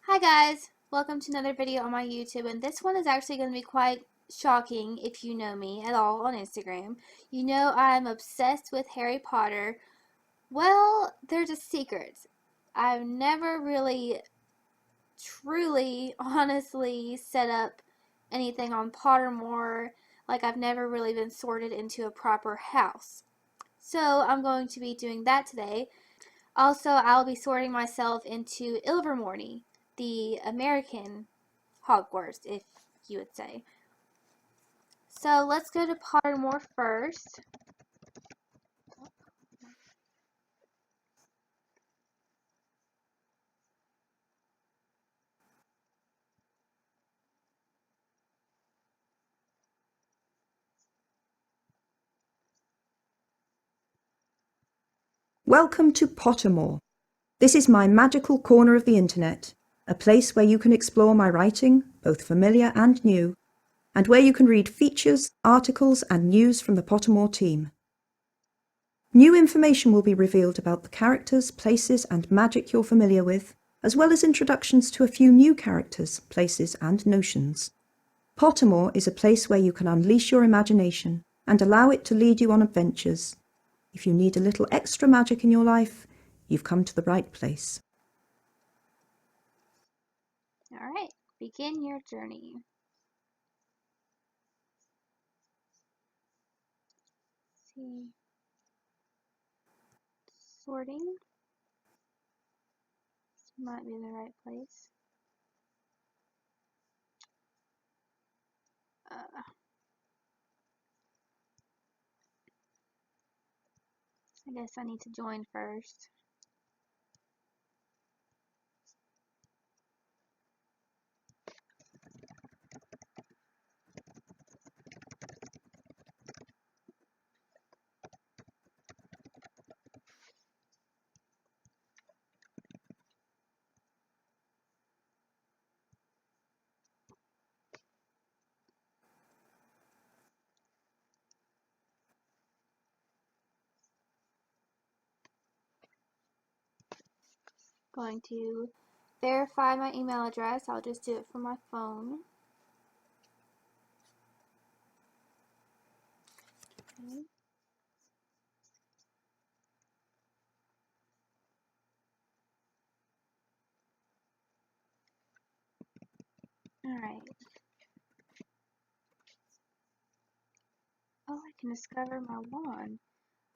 Hi guys, welcome to another video on my YouTube, and this one is actually going to be quite shocking if you know me at all on Instagram. You know I'm obsessed with Harry Potter. Well, there's a secret. I've never really, truly, honestly set up anything on Pottermore. Like I've never really been sorted into a proper house. So I'm going to be doing that today. Also, I'll be sorting myself into Ilvermorny, the American Hogwarts, if you would say. So let's go to Pottermore first. Welcome to Pottermore. This is my magical corner of the internet, a place where you can explore my writing, both familiar and new, and where you can read features, articles, and news from the Pottermore team. New information will be revealed about the characters, places, and magic you're familiar with, as well as introductions to a few new characters, places, and notions. Pottermore is a place where you can unleash your imagination and allow it to lead you on adventures. If you need a little extra magic in your life, you've come to the right place. Alright, begin your journey. Let's see. Sorting. This might be the right place. I guess I need to join first. Going to verify my email address. I'll just do it from my phone. Okay. Alright. Oh, I can discover my wand.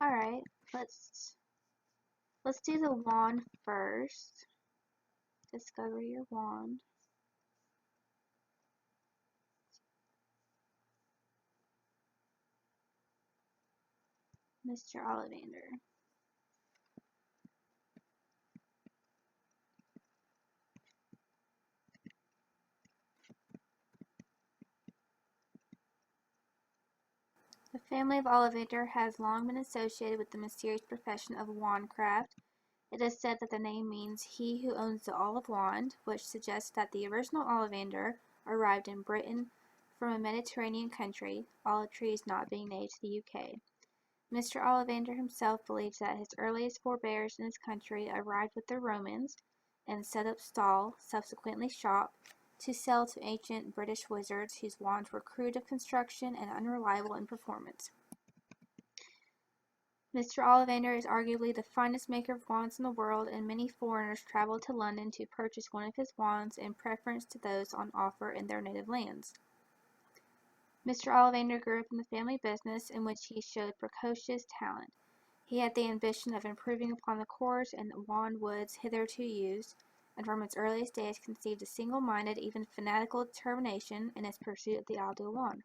Alright, let's do the wand first. Discover your wand. Mr. Ollivander. The family of Ollivander has long been associated with the mysterious profession of wandcraft. It is said that the name means "he who owns the olive wand," which suggests that the original Ollivander arrived in Britain from a Mediterranean country, olive trees not being native to the UK. Mr. Ollivander himself believes that his earliest forebears in this country arrived with the Romans and set up stall, subsequently shop, to sell to ancient British wizards whose wands were crude of construction and unreliable in performance. Mr. Ollivander is arguably the finest maker of wands in the world, and many foreigners travel to London to purchase one of his wands in preference to those on offer in their native lands. Mr. Ollivander grew up in the family business, in which he showed precocious talent. He had the ambition of improving upon the cores and wand woods hitherto used, and from its earliest days conceived a single-minded, even fanatical determination in his pursuit of the ideal wand.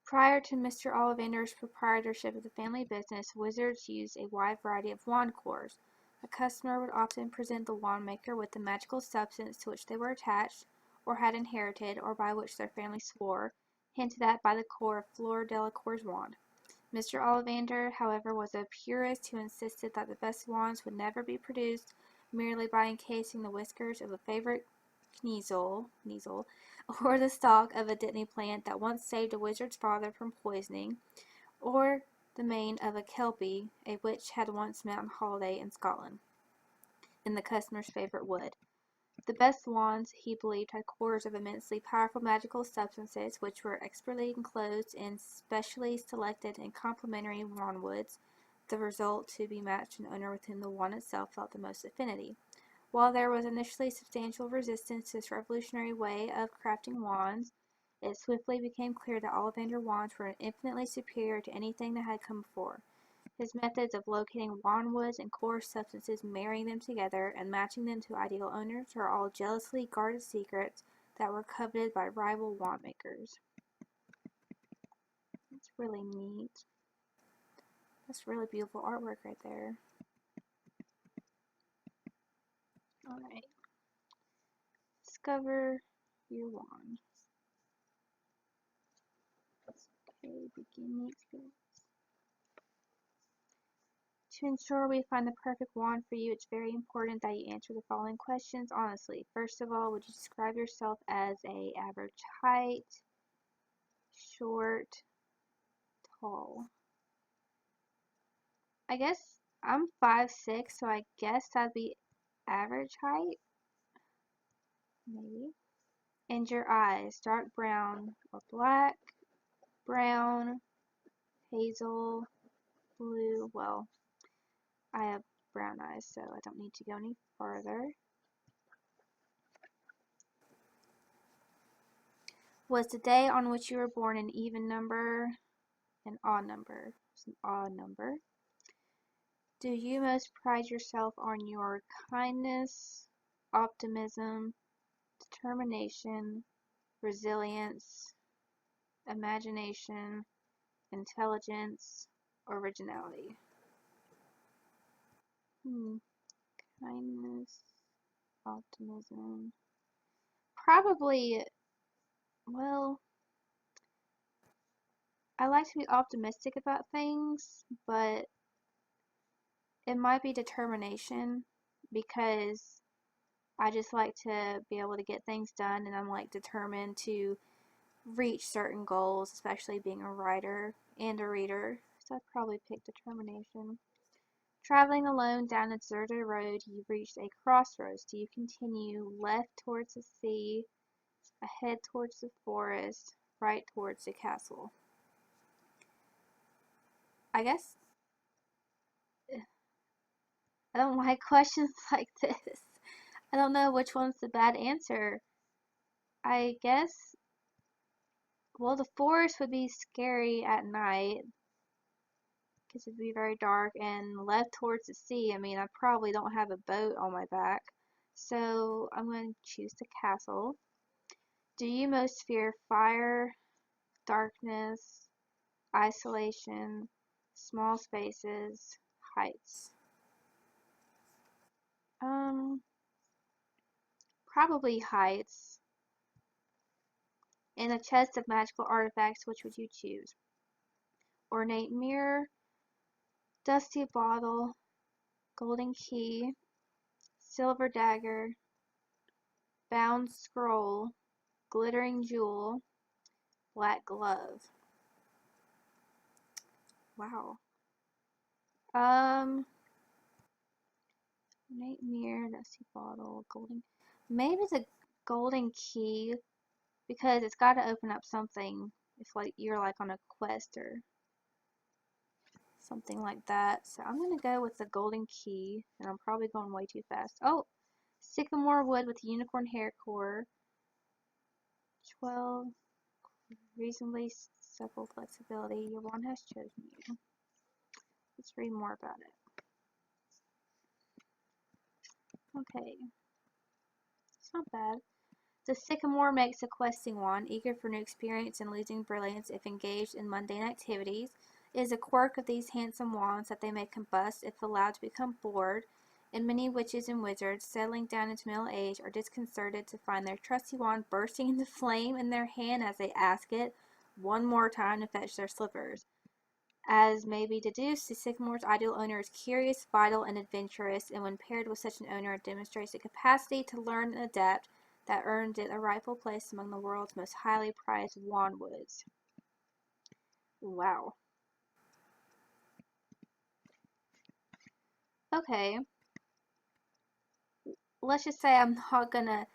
Prior to Mr. Ollivander's proprietorship of the family business, wizards used a wide variety of wand cores. A customer would often present the wand maker with the magical substance to which they were attached, or had inherited, or by which their family swore, hinted at by the core of Fleur Delacour's wand. Mr. Ollivander, however, was a purist who insisted that the best wands would never be produced merely by encasing the whiskers of a favorite Kneazle, or the stalk of a Dittany plant that once saved a wizard's father from poisoning, or the mane of a Kelpie a witch had once met on holiday in Scotland, in the customer's favorite wood. The best wands, he believed, had cores of immensely powerful magical substances which were expertly enclosed in specially selected and complementary wand woods, the result to be matched an owner with whom the wand itself felt the most affinity. While there was initially substantial resistance to this revolutionary way of crafting wands, it swiftly became clear that Ollivander wands were infinitely superior to anything that had come before. His methods of locating wand woods and coarse substances, marrying them together, and matching them to ideal owners are all jealously guarded secrets that were coveted by rival wand makers. That's really neat. That's really beautiful artwork right there. Alright. Discover your wand. Okay, begin the experience. To ensure we find the perfect wand for you, it's very important that you answer the following questions honestly. First of all, would you describe yourself as a average height, short, tall? I guess I'm 5'6", so I guess that'd be average height, maybe. And your eyes, dark brown or black, brown, hazel, blue. Well, I have brown eyes, so I don't need to go any further. Was the day on which you were born an even number, an odd number? It's an odd number. Do you most pride yourself on your kindness, optimism, determination, resilience, imagination, intelligence, originality? Kindness, optimism. Probably, well, I like to be optimistic about things, but it might be determination because I just like to be able to get things done and I'm like determined to reach certain goals, especially being a writer and a reader. So I'd probably pick determination. Traveling alone down a deserted road, you reached a crossroads. Do you continue left towards the sea, ahead towards the forest, right towards the castle? I guess I don't like questions like this. I don't know which one's the bad answer. I guess, well, the forest would be scary at night because it'd be very dark, and left towards the sea, I mean, I probably don't have a boat on my back. So I'm going to choose the castle. Do you most fear fire, darkness, isolation, small spaces, heights? Um, Probably heights. In a chest of magical artifacts, which would you choose? Ornate mirror, dusty bottle, golden key, silver dagger, bound scroll, glittering jewel, black glove. Wow. Um, ornate mirror, dusty bottle, golden. Maybe the golden key because it's got to open up something if like you're like on a quest or something like that. So I'm gonna go with the golden key, and I'm probably going way too fast. Oh, sycamore wood with unicorn hair core. 12. Reasonably supple flexibility. Your wand has chosen you. Let's read more about it. Okay, it's not bad. The sycamore makes a questing wand, eager for new experience and losing brilliance if engaged in mundane activities. It is a quirk of these handsome wands that they may combust if allowed to become bored, and many witches and wizards, settling down into middle age, are disconcerted to find their trusty wand bursting into flame in their hand as they ask it one more time to fetch their slippers. As may be deduced, the sycamore's ideal owner is curious, vital, and adventurous, and when paired with such an owner, it demonstrates a capacity to learn and adapt that earned it a rightful place among the world's most highly prized wandwoods. Wow. Okay. let's just say I'm not gonna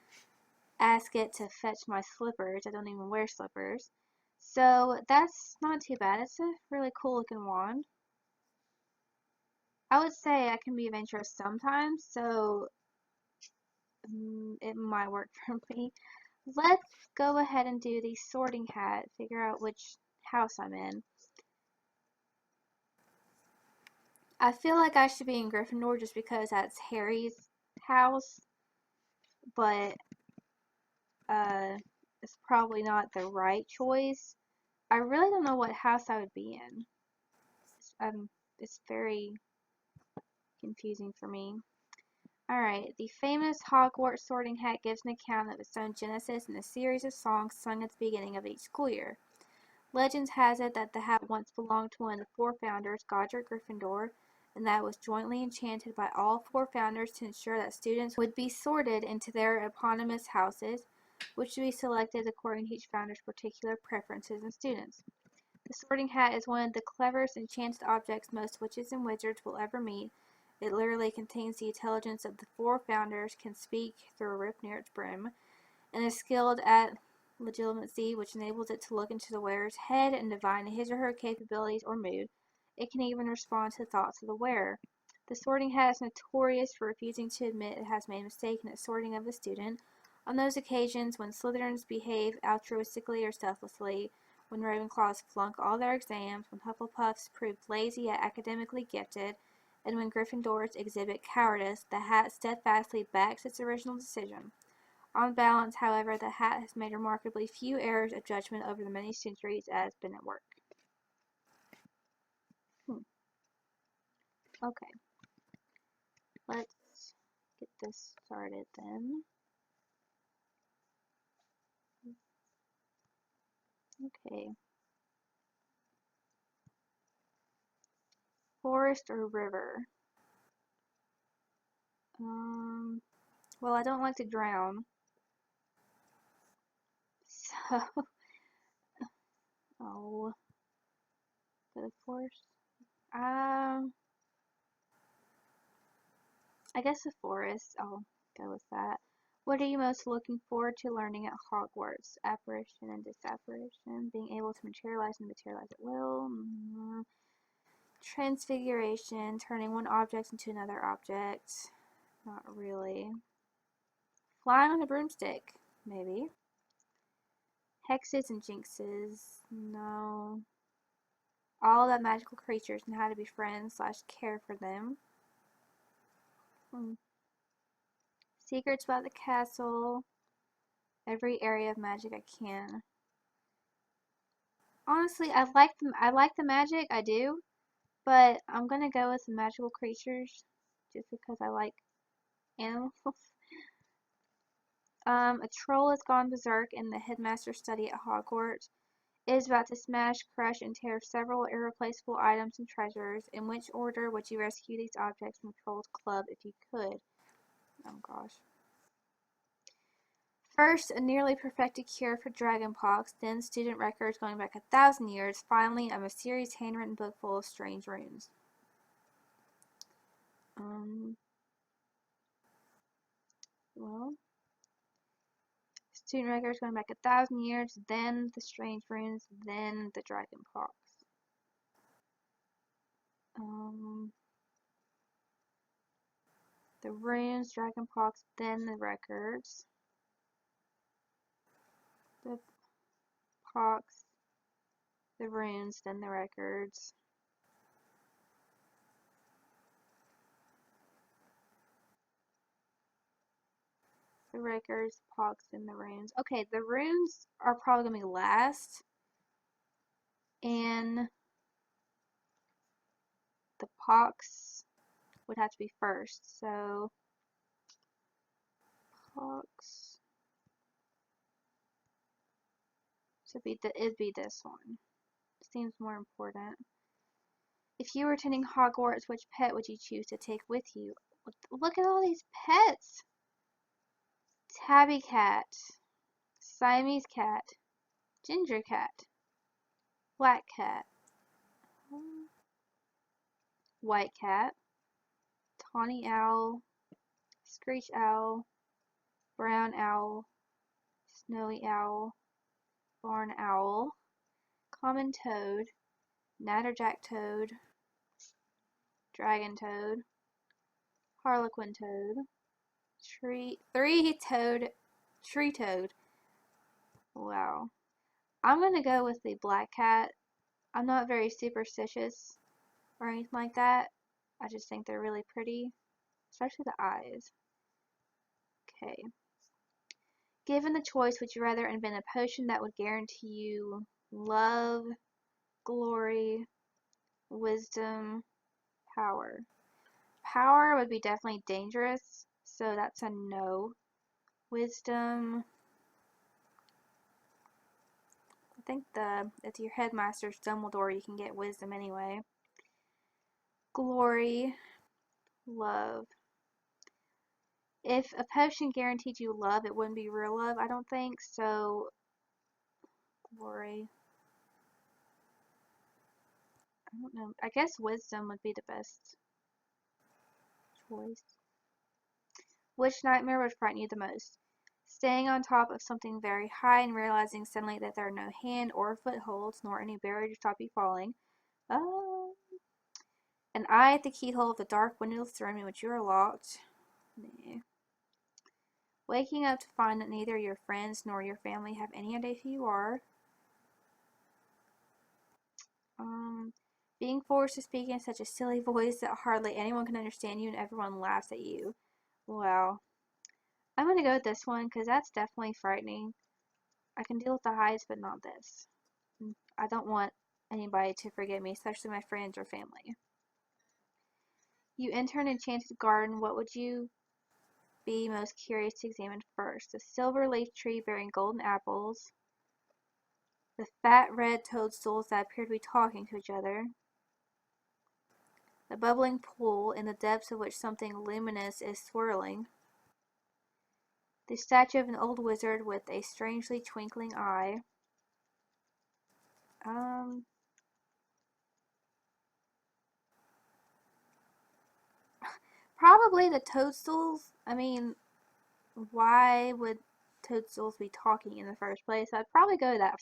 ask it to fetch my slippers. I don't even wear slippers. So that's not too bad. It's a really cool looking wand. I would say I can be adventurous sometimes, so it might work for me. Let's go ahead and do the sorting hat, figure out which house I'm in. I feel like I should be in Gryffindor just because that's Harry's house, but it's probably not the right choice. I really don't know what house I would be in. It's very confusing for me. Alright, the famous Hogwarts sorting hat gives an account of its own genesis in a series of songs sung at the beginning of each school year. Legends has it that the hat once belonged to one of the four founders, Godric Gryffindor, and that it was jointly enchanted by all four founders to ensure that students would be sorted into their eponymous houses, which would be selected according to each founder's particular preferences and students. The sorting hat is one of the cleverest enchanted objects most witches and wizards will ever meet. It literally contains the intelligence of the four founders, can speak through a rift near its brim, and is skilled at legitimacy, which enables it to look into the wearer's head and divine his or her capabilities or mood. It can even respond to the thoughts of the wearer. The sorting hat is notorious for refusing to admit it has made a mistake in its sorting of a student. On those occasions when Slytherins behave altruistically or selflessly, when Ravenclaws flunk all their exams, when Hufflepuffs proved lazy yet academically gifted, and when Gryffindors exhibit cowardice, the hat steadfastly backs its original decision. On balance, however, the hat has made remarkably few errors of judgment over the many centuries it has been at work. Okay, let's get this started then. Okay. Forest or river? Well, I don't like to drown. So, oh, the forest. Um, I guess the forest. I'll go with that. What are you most looking forward to learning at Hogwarts? Apparition and disapparition, being able to materialize and materialize at will. Transfiguration, turning one object into another object. Not really. Flying on a broomstick, maybe. Hexes and jinxes, no. All about magical creatures and how to befriend / care for them. Secrets about the castle. Every area of magic I can. Honestly, I like the magic, I do, but I'm gonna go with the magical creatures just because I like animals. A troll has gone berserk in the headmaster's study at Hogwarts. It is about to smash, crush, and tear several irreplaceable items and treasures. In which order would you rescue these objects from the troll's club if you could? Oh gosh. First, a nearly perfected cure for dragonpox, then student records going back 1,000 years, finally a mysterious handwritten book full of strange runes. Well, student records going back 1,000 years, then the strange runes, then the dragonpox. The runes, dragonpox, then the records. The pox, the runes, then the records. The records, pox, and the runes. Okay, the runes are probably going to be last. And the pox would have to be first. So, pox. So it'd be this one. Seems more important. If you were attending Hogwarts, which pet would you choose to take with you? Look at all these pets! Tabby cat, Siamese cat, ginger cat, black cat, white cat, tawny owl, screech owl, brown owl, snowy owl, barn owl, common toad, natterjack toad, dragon toad, harlequin toad, three-toed tree toad. Wow. I'm gonna go with the black cat. I'm not very superstitious or anything like that. I just think they're really pretty, especially the eyes. Okay. Given the choice, would you rather invent a potion that would guarantee you love, glory, wisdom, power? Power would be definitely dangerous, so that's a no. Wisdom, I think if your headmaster's Dumbledore, you can get wisdom anyway. Glory, love. If a potion guaranteed you love, it wouldn't be real love, I don't think. So, glory. I don't know. I guess wisdom would be the best choice. Which nightmare would frighten you the most? Staying on top of something very high and realizing suddenly that there are no hand or footholds, nor any barrier to stop you falling. Oh. An eye at the keyhole of the dark windowless room in which you are locked. Nah. Waking up to find that neither your friends nor your family have any idea who you are. Being forced to speak in such a silly voice that hardly anyone can understand you and everyone laughs at you. Wow. I'm gonna go with this one because that's definitely frightening. I can deal with the heights, but not this. I don't want anybody to forget me, especially my friends or family. You enter an enchanted garden. What would you be most curious to examine first? The silver leaf tree bearing golden apples. The fat red toadstools that appear to be talking to each other. The bubbling pool in the depths of which something luminous is swirling. The statue of an old wizard with a strangely twinkling eye. Probably the toadstools. I mean, why would toadstools be talking in the first place? I'd probably go that